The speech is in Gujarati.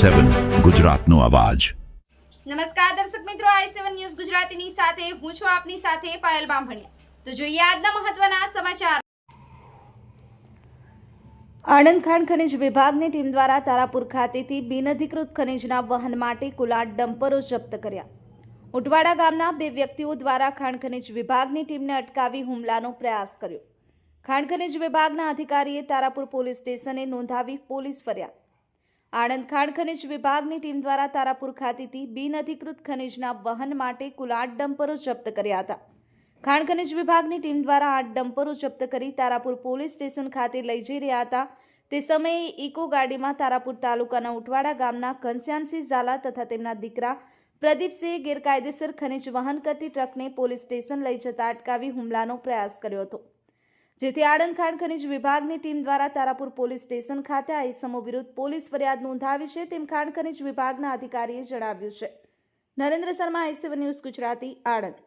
i7 ગુજરાતનો અવાજ। નમસ્કાર દર્શક મિત્રો, i7 ન્યૂઝ ગુજરાતીની સાથે હું છું આપની સાથે પાયલ બામભણિયા। તો જોઈએ આજના મહત્વના સમાચાર। આણંદ ખાણ ખનિજ વિભાગની ટીમ દ્વારા તારાપુર ખાતેથી બિનઅધિકૃત ખનિજના વહન માટે કુલ 8 ડમ્પરો જપ્ત કર્યા। ઉટવાડા ગામના 2 વ્યક્તિઓ દ્વારા ખાણ ખનિજ વિભાગની ટીમને અટકાવી હુમલાનો પ્રયાસ કર્યો। ખાણ ખનિજ વિભાગના અધિકારીએ તારાપુર પોલીસ સ્ટેશને નોંધાવી પોલીસ ફરિયાદ। આણંદ ખાણ ખનિજ વિભાગની ટીમ દ્વારા તારાપુર ખાતેથી બિનઅધિકૃત ખનિજના વહન માટે કુલ 8 ડમ્પરો જપ્ત કર્યા હતા। ખાણ ખનિજ વિભાગની ટીમ દ્વારા 8 ડમ્પરો જપ્ત કરી તારાપુર પોલીસ સ્ટેશન ખાતે લઈ જઈ રહ્યા હતા। તે સમયે ઇકો ગાડીમાં તારાપુર તાલુકાના ઉટવાડા ગામના ઘનશ્યામસિંહ ઝાલા તથા તેમના દીકરા પ્રદીપસિંહે ગેરકાયદેસર ખનિજ વહન કરતી ટ્રકને પોલીસ સ્ટેશન લઈ જતા અટકાવી હુમલાનો પ્રયાસ કર્યો હતો, જેથી આણંદ ખાણ ખનિજ વિભાગની ટીમ દ્વારા તારાપુર પોલીસ સ્ટેશન ખાતે આ ઇસમો વિરુદ્ધ પોલીસ ફરિયાદ નોંધાવી છે, તેમ ખાણ ખનિજ વિભાગના અધિકારીએ જણાવ્યું છે। Narendra Sharma, i7 news Gujarati, Anand.